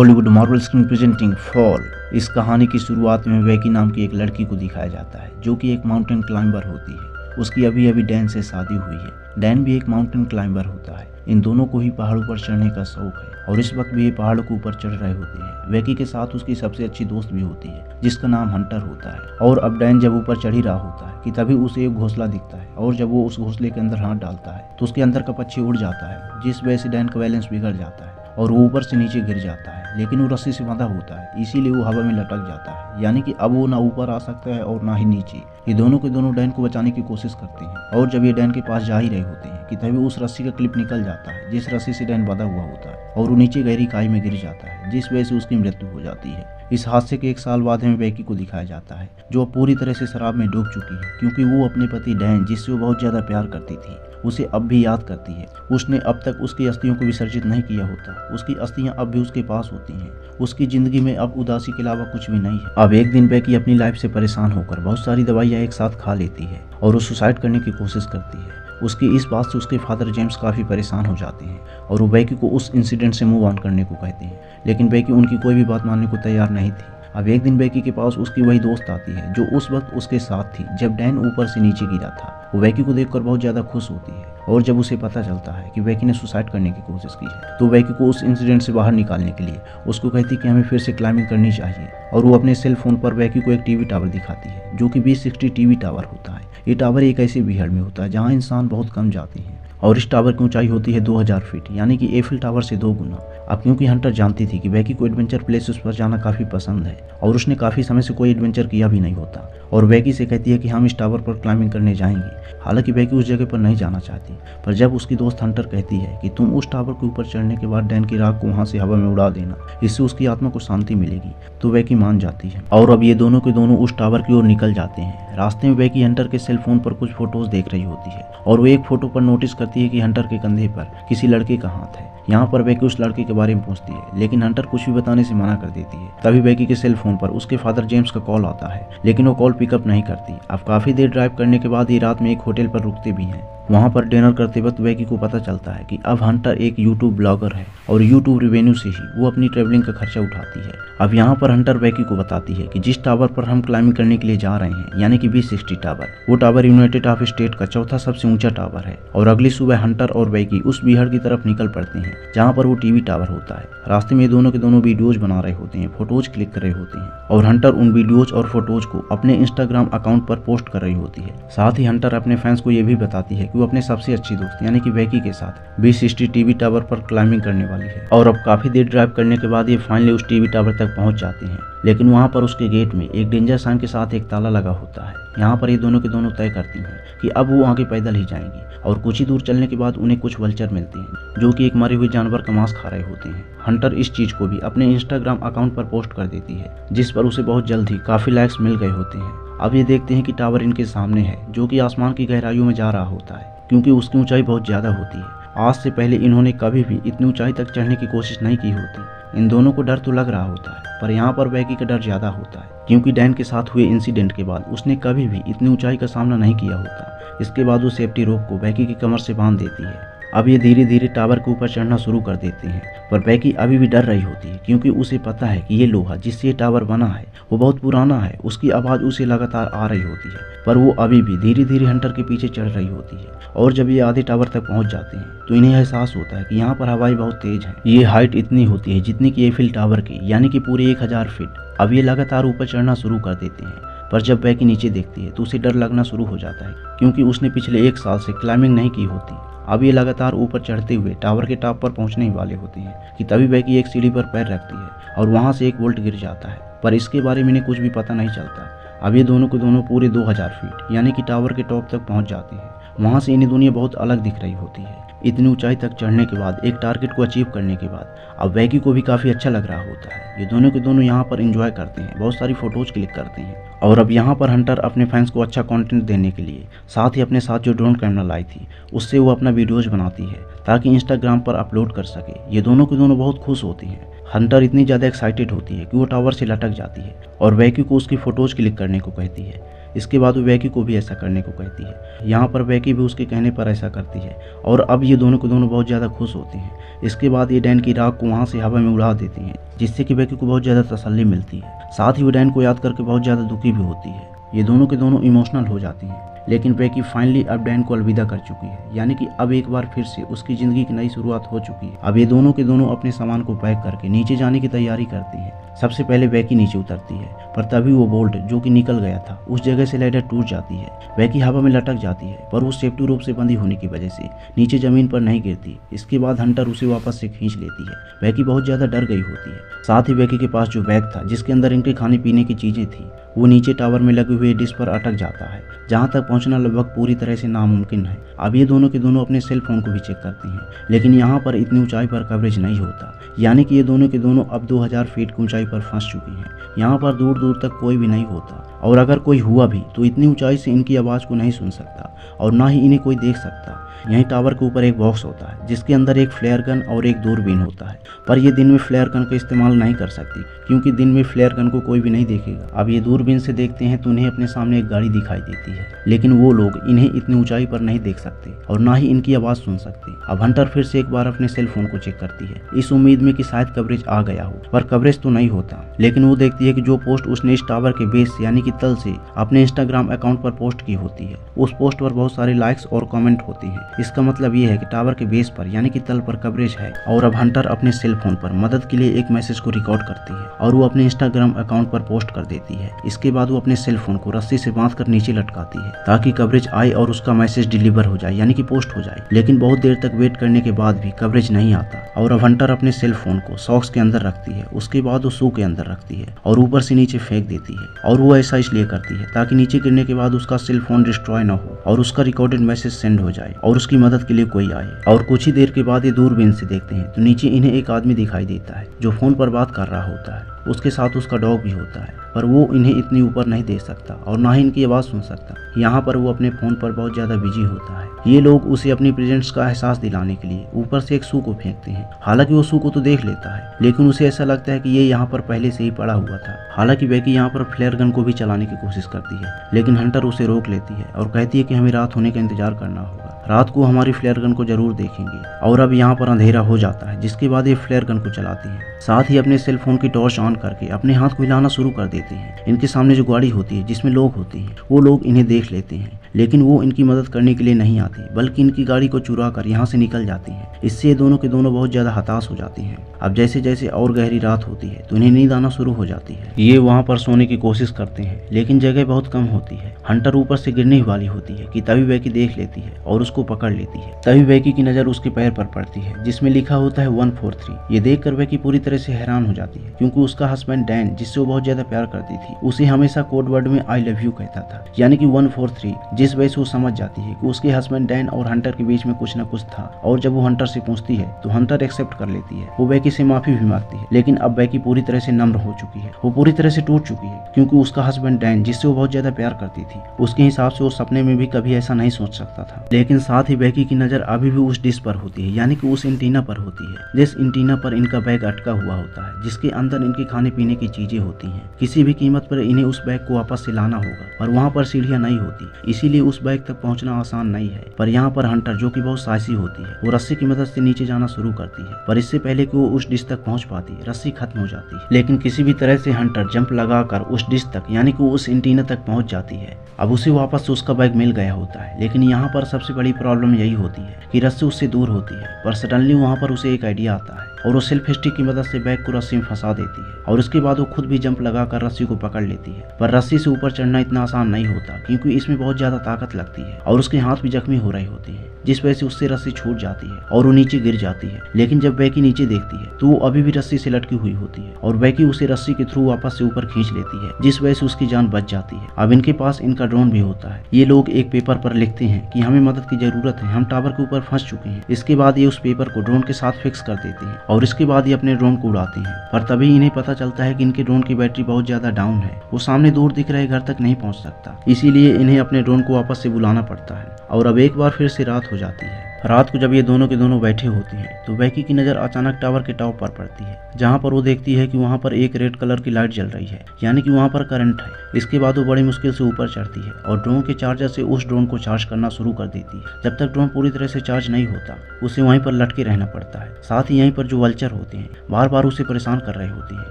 Hollywood Marvel screen presenting fall. इस कहानी की शुरुआत में बेकी नाम की एक लड़की को दिखाया जाता है जो कि एक माउंटेन क्लाइंबर होती है। उसकी अभी अभी डैन से शादी हुई है। डैन भी एक माउंटेन क्लाइंबर होता है। इन दोनों को ही पहाड़ों पर चढ़ने का शौक है और इस वक्त भी ये पहाड़ों के ऊपर चढ़ रहे होते हैं। बेकी के साथ उसकी सबसे अच्छी दोस्त भी होती है जिसका नाम हंटर होता है। और अब डैन जब ऊपर चढ़ ही रहा होता है कि तभी उसे एक घोंसला दिखता है और जब वो उस घोंसले के अंदर हाथ डालता है तो उसके अंदर का पक्षी उड़ जाता है, जिस वजह से डैन का बैलेंस बिगड़ जाता है और वो ऊपर से नीचे गिर जाता है। लेकिन वो रस्सी से बंधा होता है, इसीलिए वो हवा में लटक जाता है, यानी कि अब वो ना ऊपर आ सकता है और ना ही नीचे। ये दोनों के दोनों डैन को बचाने की कोशिश करते हैं और जब ये डैन के पास जा ही रहे होते हैं कि तभी उस रस्सी का क्लिप निकल जाता है जिस रस्सी से डैन बंधा हुआ होता है और वो नीचे गहरी खाई में गिर जाता है, जिस वजह से उसकी मृत्यु हो जाती है। इस हादसे के 1 साल बाद हमें बेकी को दिखाया जाता है जो अब पूरी तरह से शराब में डूब चुकी है, क्योंकि वो अपने पति डैन, जिससे वो बहुत ज्यादा प्यार करती थी, उसे अब भी याद करती है। उसने अब तक उसकी अस्थियों को विसर्जित नहीं किया होता। उसकी अस्थियां अब भी उसके पास होती हैं। उसकी जिंदगी में अब उदासी के अलावा कुछ भी नहीं है। अब एक दिन बेकी अपनी लाइफ से परेशान होकर बहुत सारी दवाइयां एक साथ खा लेती है और वो सुसाइड करने की कोशिश करती है। उसकी इस बात से उसके फादर जेम्स काफ़ी परेशान हो जाते हैं और वो बेकी को उस इंसिडेंट से मूव ऑन करने को कहते हैं, लेकिन बेकी उनकी कोई भी बात मानने को तैयार नहीं थी। अब एक दिन बेकी के पास उसकी वही दोस्त आती है जो उस वक्त उसके साथ थी जब डैन ऊपर से नीचे गिरा था। वो बेकी को देखकर बहुत ज़्यादा खुश होती है और जब उसे पता चलता है कि बेकी ने सुसाइड करने की कोशिश की है तो बेकी को उस इंसिडेंट से बाहर निकालने के लिए उसको कहती कि हमें फिर से क्लाइंबिंग करनी चाहिए। और वो अपने सेल फोन पर बेकी को एक टीवी टावर दिखाती है जो कि B60 टीवी टावर होता है। ये टावर एक ऐसे बिहार में होता है जहाँ इंसान बहुत कम जाते हैं और इस टावर की ऊंचाई होती है 2000 फीट, यानी कि एफिल टावर से 2 गुना। अब क्योंकि हंटर जानती थी कि बेकी को एडवेंचर प्लेसेस पर जाना काफ़ी पसंद है और उसने काफ़ी समय से कोई एडवेंचर किया भी नहीं होता, और बेकी से कहती है कि हम इस टावर पर क्लाइंबिंग करने जाएंगे। हालांकि बेकी उस जगह पर नहीं जाना चाहती, पर जब उसकी दोस्त हंटर कहती है कि तुम उस टावर के ऊपर चढ़ने के बाद डैन की राख को वहाँ से हवा में उड़ा देना, इससे उसकी आत्मा को शांति मिलेगी, तो बेकी मान जाती है। और अब ये दोनों के दोनों उस टावर की ओर निकल जाते हैं। रास्ते में बेकी हंटर के सेल फोन पर कुछ फोटोज देख रही होती है और वो एक फोटो पर नोटिस करती है कि हंटर के कंधे पर किसी लड़के का हाथ है। यहाँ पर बेकी उस लड़के के बारे में पूछती है, लेकिन हंटर कुछ भी बताने से मना कर देती है। तभी बेकी के सेल फोन पर उसके फादर जेम्स का कॉल आता है, लेकिन वो कॉल पिकअप नहीं करती। अब काफी देर ड्राइव करने के बाद ये रात में एक होटल पर रुकते भी हैं। वहाँ पर डिनर करते वक्त बेकी को पता चलता है कि अब हंटर एक यूट्यूब ब्लॉगर है और यूट्यूब रिवेन्यू से ही वो अपनी ट्रेवलिंग का खर्चा उठाती है। अब यहाँ पर हंटर बेकी को बताती है कि जिस टावर पर हम क्लाइंबिंग करने के लिए जा रहे हैं, यानी कि B60 टावर, वो टावर यूनाइटेड ऑफ स्टेट का चौथा सबसे ऊंचा टावर है। और अगली सुबह हंटर और बेकी उस बिहार की तरफ निकल पड़ते हैं जहाँ पर वो टीवी टावर होता है। रास्ते में दोनों के दोनों वीडियोज बना रहे होते हैं, फोटोज क्लिक कर रहे होते हैं और हंटर उन वीडियोज और फोटोज को अपने इंस्टाग्राम अकाउंट पर पोस्ट कर रही होती है। साथ ही हंटर अपने फैंस को ये भी बताती है कि वो अपने सबसे अच्छी दोस्त यानी कि बेकी के साथ B60 टीवी टावर पर क्लाइंबिंग करने वाली है। और अब काफी देर ड्राइव करने के बाद ये फाइनली उस टीवी टावर तक पहुंच जाते हैं, लेकिन वहां पर उसके गेट में एक डेंजर साइन के साथ एक ताला लगा होता है। यहाँ पर ये दोनों के दोनों तय करती हैं कि अब वो आगे पैदल ही जाएंगी और कुछ ही दूर चलने के बाद उन्हें कुछ वल्चर मिलते हैं जो कि एक मरे हुए जानवर का मांस खा रहे होते हैं। हंटर इस चीज को भी अपने इंस्टाग्राम अकाउंट पर पोस्ट कर देती है, जिस पर उसे बहुत जल्द ही काफी लाइक्स मिल गए होते हैं। अब ये देखते हैं कि टावर इनके सामने है जो कि आसमान की गहराइयों में जा रहा होता है, क्योंकि उसकी ऊंचाई बहुत ज्यादा होती है। आज से पहले इन्होंने कभी भी इतनी ऊंचाई तक चढ़ने की कोशिश नहीं की होती। इन दोनों को डर तो लग रहा होता है, पर यहाँ पर बेकी का डर ज्यादा होता है, क्योंकि डैन के साथ हुए इंसिडेंट के बाद उसने कभी भी इतनी ऊंचाई का सामना नहीं किया होता। इसके बाद वो सेफ्टी रोप को बेकी की कमर से बांध देती है। अब ये धीरे धीरे टावर के ऊपर चढ़ना शुरू कर देते हैं, पर बेकी अभी भी डर रही होती है, क्योंकि उसे पता है कि ये लोहा जिससे ये टावर बना है वो बहुत पुराना है। उसकी आवाज़ उसे लगातार आ रही होती है, पर वो अभी भी धीरे धीरे हंटर के पीछे चढ़ रही होती है। और जब ये आधे टावर तक पहुंच जाते हैं तो इन्हें एहसास होता है कि यहाँ पर हवाएं बहुत तेज है। ये हाइट इतनी होती है जितनी कि एफिल टावर की, यानी कि पूरे 1000 फीट। अब ये लगातार ऊपर चढ़ना शुरू कर देते हैं, पर जब बेकी नीचे देखती है तो उसे डर लगना शुरू हो जाता है, क्योंकि उसने पिछले 1 साल से क्लाइंबिंग नहीं की होती। अब ये लगातार ऊपर चढ़ते हुए टावर के टॉप पर पहुंचने ही वाले होते हैं कि तभी बेकी एक सीढ़ी पर पैर रखती है और वहां से 1 वोल्ट गिर जाता है, पर इसके बारे में इन्हें कुछ भी पता नहीं चलता। अब ये दोनों के दोनों पूरे 2000 फीट यानी कि टावर के टॉप तक पहुंच जाते हैं। वहां से इन्हें दुनिया बहुत अलग दिख रही होती है। इतनी ऊंचाई तक चढ़ने के बाद, एक टारगेट को अचीव करने के बाद, अब बेकी को भी काफ़ी अच्छा लग रहा होता है। ये दोनों के दोनों यहाँ पर एंजॉय करते हैं, बहुत सारी फोटोज क्लिक करते हैं। और अब यहाँ पर हंटर अपने फैंस को अच्छा कंटेंट देने के लिए साथ ही अपने साथ जो ड्रोन कैमरा लाई थी उससे वो अपना वीडियोज बनाती है ताकि इंस्टाग्राम पर अपलोड कर सके। ये दोनों के दोनों बहुत खुश होती हैं। हंटर इतनी ज़्यादा एक्साइटेड होती है कि वो टावर से लटक जाती है और बेकी को उसकी फ़ोटोज़ क्लिक करने को कहती है। इसके बाद वो बैकी को भी ऐसा करने को कहती है। यहाँ पर बैकी भी उसके कहने पर ऐसा करती है और अब ये दोनों के दोनों बहुत ज़्यादा खुश होते हैं। इसके बाद ये डैन की राख को वहाँ से हवा में उड़ा देती हैं, जिससे कि बैकी को बहुत ज़्यादा तसल्ली मिलती है। साथ ही वो डैन को याद करके बहुत ज़्यादा दुखी भी होती है। ये दोनों के दोनों इमोशनल हो जाती हैं, लेकिन बैकी फाइनली अब डैन को अलविदा कर चुकी है, यानी कि अब एक बार फिर से उसकी ज़िंदगी की नई शुरुआत हो चुकी है। अब ये दोनों के दोनों अपने सामान को पैक करके नीचे जाने की तैयारी करती हैं। सबसे पहले बैकी नीचे उतरती है, पर तभी वो बोल्ट जो कि निकल गया था उस जगह से लैडर टूट जाती है। बैकी हवा में लटक जाती है, पर वो सेफ्टी रोप से बंधी होने की वजह से नीचे ज़मीन पर नहीं गिरती। इसके बाद हंटर उसे वापस से खींच लेती है। बैकी बहुत ज़्यादा डर गई होती है। साथ ही बैकी के पास जो बैग था जिसके अंदर इनके खाने पीने की चीज़ें थी, वो नीचे टावर में लगे हुए डिश पर अटक जाता है, जहाँ तक पहुँचना लगभग पूरी तरह से नामुमकिन है। अब ये दोनों के दोनों अपने सेल फोन को भी चेक करते हैं, लेकिन यहाँ पर इतनी ऊंचाई पर कवरेज नहीं होता, यानी कि ये दोनों के दोनों अब 2000 फीट की ऊंचाई पर फंस चुकी हैं। यहाँ पर दूर दूर तक कोई भी नहीं होता, और अगर कोई हुआ भी तो इतनी ऊंचाई से इनकी आवाज़ को नहीं सुन सकता और ना ही इन्हें कोई देख सकता। यहीं टावर के ऊपर एक बॉक्स होता है जिसके अंदर एक फ्लेयर गन और एक दूरबीन होता है, पर ये दिन में फ्लेयर गन का इस्तेमाल नहीं कर सकती क्योंकि दिन में फ्लेयर गन को कोई भी नहीं देखेगा। अब ये दूरबीन से देखते हैं तो उन्हें अपने सामने एक गाड़ी दिखाई देती है, लेकिन वो लोग इन्हें इतनी ऊंचाई पर नहीं देख सकते और ना ही इनकी आवाज़ सुन सकते। अब हंटर फिर से एक बार अपने सेल फोन को चेक करती है, इस उम्मीद में कि शायद कवरेज आ गया हो, पर कवरेज तो नहीं होता। लेकिन वो देखती है कि जो पोस्ट उसने इस टावर के बेस यानी कि तल से अपने इंस्टाग्राम अकाउंट पर पोस्ट की होती है, उस पोस्ट पर बहुत सारे लाइक्स और कमेंट होती हैं। इसका मतलब ये है कि टावर के बेस पर यानी कि तल पर कवरेज है। और अब हंटर अपने सेल फोन पर मदद के लिए एक मैसेज को रिकॉर्ड करती है और वो अपने इंस्टाग्राम अकाउंट पर पोस्ट कर देती है। इसके बाद वो अपने सेल फोन को रस्सी से बांधकर नीचे लटकाती है ताकि कवरेज आए और उसका मैसेज डिलीवर हो जाए यानी कि पोस्ट हो जाए। लेकिन बहुत देर तक वेट करने के बाद भी कवरेज नहीं आता और अब हंटर अपने सेल फोन को सॉक्स के अंदर रखती है, उसके बाद वो शू के अंदर रखती है और ऊपर से नीचे फेंक देती है। और वो ऐसा इसलिए करती है ताकि नीचे गिरने के बाद उसका सेल फोन डिस्ट्रॉय न हो और उसका रिकॉर्डेड मैसेज सेंड हो जाए और उसकी मदद के लिए कोई आए। और कुछ ही देर के बाद ये दूरबीन से देखते हैं तो नीचे इन्हें एक आदमी दिखाई देता है जो फोन पर बात कर रहा होता है। उसके साथ उसका डॉग भी होता है, पर वो इन्हें इतनी ऊपर नहीं देख सकता और ना ही इनकी आवाज़ सुन सकता। यहाँ पर वो अपने फ़ोन पर बहुत ज़्यादा बिजी होता है। ये लोग उसे अपनी प्रेजेंस का एहसास दिलाने के लिए ऊपर से एक शू को फेंकते हैं। हालांकि वो शू को तो देख लेता है, लेकिन उसे ऐसा लगता है कि ये यहाँ पर पहले से ही पड़ा हुआ था। हालांकि बैकी यहाँ पर फ्लेयर गन को भी चलाने की कोशिश करती है, लेकिन हंटर उसे रोक लेती है और कहती है कि हमें रात होने का इंतजार करना होगा, रात को हमारी फ्लेयर गन को जरूर देखेंगे। और अब यहाँ पर अंधेरा हो जाता है, जिसके बाद ये फ्लेयर गन को चलाती है। साथ ही अपने सेल फोन की टॉर्च ऑन करके अपने हाथ को हिलाना शुरू कर देते हैं। इनके सामने जो गाड़ी होती है जिसमें लोग होते हैं, वो लोग इन्हें देख लेते हैं, लेकिन वो इनकी मदद करने के लिए नहीं आते, बल्कि इनकी गाड़ी को चुरा कर यहाँ से निकल जाती हैं। इससे ये दोनों के दोनों बहुत ज़्यादा हताश हो जाती हैं। अब जैसे जैसे और गहरी रात होती है तो इन्हें नींद आना शुरू हो जाती है। ये वहाँ पर सोने की कोशिश करते हैं, लेकिन जगह बहुत कम होती है। हंटर ऊपर से गिरने ही वाली होती है कि तभी बैकी देख लेती है और उसको पकड़ लेती है। तभी बैकी की नज़र उसके पैर पर पड़ती है जिसमें लिखा होता है 143। ये देखकर बैकी पूरी तरह से हैरान हो जाती है, क्योंकि उसका हस्बैंड डैन, जिससे वो बहुत ज्यादा प्यार करती थी, उसे हमेशा कोड वर्ड में आई लव यू कहता था, यानी कि 143। जिस वजह से वो समझ जाती है कि उसके हस्बैंड डैन और हंटर के बीच में कुछ न कुछ था। और जब वो हंटर से पूछती है तो हंटर एक्सेप्ट कर लेती है। वो बैकी से माफी भी मांगती है, लेकिन अब बैकी पूरी तरह से नम्र हो चुकी है, वो पूरी तरह से टूट चुकी है, क्योंकि उसका हस्बैंड डैन, जिससे वो बहुत ज्यादा प्यार करती थी, उसके हिसाब से वो सपने में भी कभी ऐसा नहीं सोच सकता था। लेकिन साथ ही बैकी की नजर अभी भी उस डिश पर होती है, यानी कि उस एंटीना पर होती है, जिस एंटीना पर इनका बैग अटका हुआ होता है, जिसके अंदर इनके खाने पीने की चीजें होती हैं। किसी भी कीमत पर इन्हें उस बैग को वापस से लाना होगा, पर वहाँ पर सीढ़ियाँ नहीं होती, इसीलिए उस बैग तक पहुँचना आसान नहीं है। पर यहाँ पर हंटर, जो कि बहुत साहसी होती है, वो रस्सी की मदद से नीचे जाना शुरू करती है, पर इससे पहले कि वो उस डिश तक पहुँच पाती रस्सी खत्म हो जाती है। लेकिन किसी भी तरह से हंटर जंप लगाकर उस डिश तक, यानी कि उस एंटीना तक पहुँच जाती है। अब उसे वापस से उसका बैग मिल गया होता है, लेकिन यहाँ पर सबसे बड़ी प्रॉब्लम यही होती है कि रस्सी उससे दूर होती है। पर सडनली वहाँ पर उसे एक आइडिया आता है और वो सेल्फ स्टिक की मदद से बैग को रस्सी में फंसा देती है, और उसके बाद वो खुद भी जंप लगाकर रस्सी को पकड़ लेती है। पर रस्सी से ऊपर चढ़ना इतना आसान नहीं होता, क्योंकि इसमें बहुत ज्यादा ताकत लगती है और उसके हाथ भी जख्मी हो रहे होते हैं, जिस वजह से उससे रस्सी छूट जाती है और वो नीचे गिर जाती है। लेकिन जब बैकी नीचे देखती है तो वो अभी भी रस्सी से लटकी हुई होती है और बैकी उसे रस्सी के थ्रू वापस से ऊपर खींच लेती है, जिस वजह से उसकी जान बच जाती है। अब इनके पास इनका ड्रोन भी होता है। ये लोग एक पेपर पर लिखते हैं कि हमें मदद की जरूरत है, हम टावर के ऊपर फंस चुके हैं। इसके बाद ये उस पेपर को ड्रोन के साथ फिक्स कर देते हैं और इसके बाद ये अपने ड्रोन को उड़ाते हैं। पर तभी इन्हें पता चलता है कि इनके ड्रोन की बैटरी बहुत ज्यादा डाउन है, वो सामने दूर दिख रहे घर तक नहीं पहुंच सकता। इसीलिए इन्हें अपने ड्रोन को वापस से बुलाना पड़ता है और अब एक बार फिर से रात हो जाती है। रात को जब ये दोनों के दोनों बैठे होते हैं तो बैकी की नज़र अचानक टावर के टॉप पर पड़ती है, जहाँ पर वो देखती है कि वहाँ पर एक रेड कलर की लाइट जल रही है, यानी कि वहाँ पर करंट है। इसके बाद वो बड़ी मुश्किल से ऊपर चढ़ती है और ड्रोन के चार्जर से उस ड्रोन को चार्ज करना शुरू कर देती है। जब तक ड्रोन पूरी तरह से चार्ज नहीं होता उसे वहीं पर लटके रहना पड़ता है। साथ ही यहीं पर जो वल्चर होते हैं बार बार उसे परेशान कर रहे होते हैं।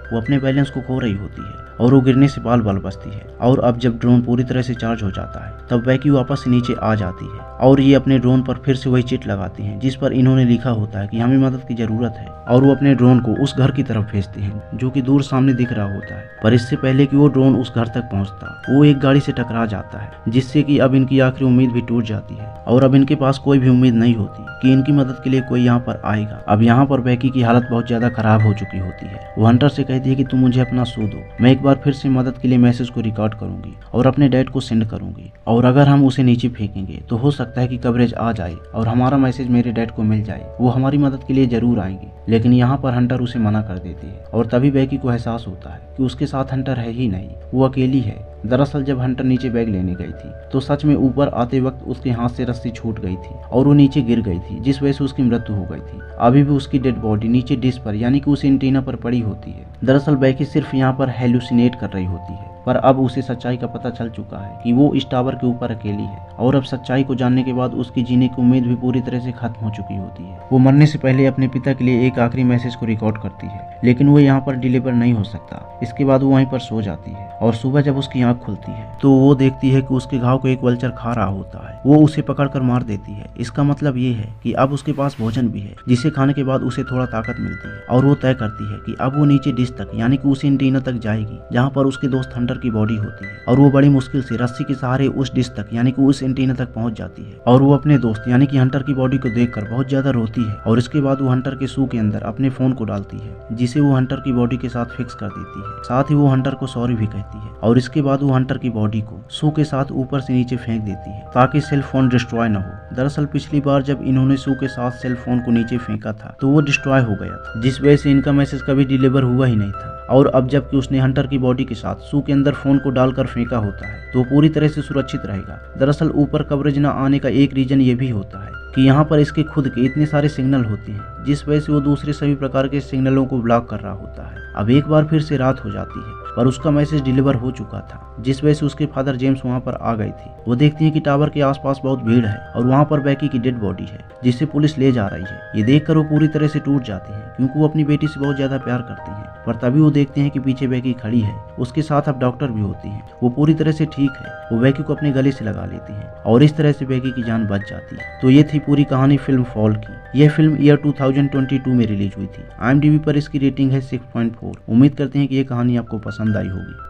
वो अपने बैलेंस को खो रही होती है और वो गिरने से बाल बाल बचती है। और अब जब ड्रोन पूरी तरह से चार्ज हो जाता है तब बैकी वापस से नीचे आ जाती है और ये अपने ड्रोन पर फिर से वही चिट लगाती हैं जिस पर इन्होंने लिखा होता है कि हमें मदद की जरूरत है। और वो अपने ड्रोन को उस घर की तरफ भेजते हैं जो कि दूर सामने दिख रहा होता है। पर इससे पहले कि वो ड्रोन उस घर तक पहुंचता वो एक गाड़ी से टकरा जाता है, जिससे कि अब इनकी आखिरी उम्मीद भी टूट जाती है और अब इनके पास कोई भी उम्मीद नहीं होती कि इनकी मदद के लिए कोई यहाँ पर आएगा। अब यहाँ पर बैकी की हालत बहुत ज्यादा खराब हो चुकी होती है। वो हंटर से कहती है कि तुम मुझे अपना सू दो, मैं एक बार फिर से मदद के लिए मैसेज को रिकॉर्ड करूंगी और अपने डैड को सेंड करूंगी, और अगर हम उसे नीचे फेंकेंगे तो हो सकता है कि कवरेज आ जाए और हमारा मैसेज मेरे डैड को मिल जाए, वो हमारी मदद के लिए जरूर आएंगे। लेकिन यहाँ पर हंटर उसे मना कर देती है और तभी बैकी को एहसास होता है कि उसके साथ हंटर है ही नहीं, वो अकेली है। दरअसल जब हंटर नीचे बैग लेने गई थी तो सच में ऊपर आते वक्त उसके हाथ से रस्सी छूट गई थी और वो नीचे गिर गई थी, जिस वजह से उसकी मृत्यु हो गई थी। अभी भी उसकी डेड बॉडी नीचे डिश पर यानी कि उस एंटीना पर पड़ी होती है। दरअसल बैकी सिर्फ यहाँ पर हेलुसिनेट कर रही होती है, पर अब उसे सच्चाई का पता चल चुका है कि वो इस टावर के ऊपर अकेली है। और अब सच्चाई को जानने के बाद उसकी जीने की उम्मीद भी पूरी तरह से खत्म हो चुकी होती है। वो मरने से पहले अपने पिता के लिए एक आखिरी मैसेज को रिकॉर्ड करती है, लेकिन वो यहाँ पर डिलीवर नहीं हो सकता। इसके बाद वो वहीं पर सो जाती है और सुबह जब उसकी आंख खुलती है तो वो देखती है कि उसके घाव को एक वल्चर खा रहा होता है। वो उसे पकड़कर मार देती है। इसका मतलब ये है कि अब उसके पास भोजन भी है जिसे खाने के बाद उसे थोड़ा ताकत मिलती है और वो तय करती है कि अब वो नीचे डिश तक यानी कि उस एंटीना तक जाएगी जहाँ पर उसके दोस्त हंटर की बॉडी होती है। और वो बड़ी मुश्किल से रस्सी के सहारे उस डिश तक यानी कि उस एंटीना तक पहुंच जाती है और वो अपने दोस्त यानी कि हंटर की बॉडी को देखकर बहुत ज्यादा रोती है। और इसके बाद वो हंटर के शू के अंदर अपने फोन को डालती है जिसे वो हंटर की बॉडी के साथ फिक्स कर देती है। साथ ही वो हंटर को सॉरी भी कहती है और इसके बाद वो हंटर की बॉडी को शू के साथ ऊपर से नीचे फेंक देती है ताकि सेल फोन डिस्ट्रॉय न हो। दरअसल पिछली बार जब इन्होंने शू के साथ सेल फोन को नीचे फेंका था तो वो डिस्ट्रॉय हो गया था, जिस वजह से इनका मैसेज कभी डिलीवर हुआ ही नहीं था। और अब जबकि उसने हंटर की बॉडी के साथ शू के अंदर फोन को डालकर फेंका होता है तो पूरी तरह से सुरक्षित रहेगा। दरअसल ऊपर कवरेज न आने का एक रीजन ये भी होता है कि यहाँ पर इसके खुद के इतने सारे सिग्नल होते हैं जिस वजह से वो दूसरे सभी प्रकार के सिग्नलों को ब्लॉक कर रहा होता है। अब एक बार फिर से रात हो जाती है पर उसका मैसेज डिलीवर हो चुका था, जिस वजह से उसके फादर जेम्स वहाँ पर आ गई थी। वो देखती है कि टावर के आसपास बहुत भीड़ है और वहाँ पर बैकी की डेड बॉडी है जिसे पुलिस ले जा रही है। ये देखकर वो पूरी तरह से टूट जाती है क्योंकि वो अपनी बेटी से बहुत ज्यादा प्यार करती है। पर तभी वो देखते हैं कि पीछे बैकी खड़ी है, उसके साथ अब डॉक्टर भी होती है। वो पूरी तरह से ठीक है, वो बैकी को अपने गले से लगा लेती है और इस तरह से बैकी की जान बच जाती है। तो ये थी पूरी कहानी फिल्म फॉल की। यह फिल्म ईयर 2022 में रिलीज हुई थी। IMDb पर इसकी रेटिंग है 6.4। उम्मीद करते हैं कि ये कहानी आपको पसंद आई होगी।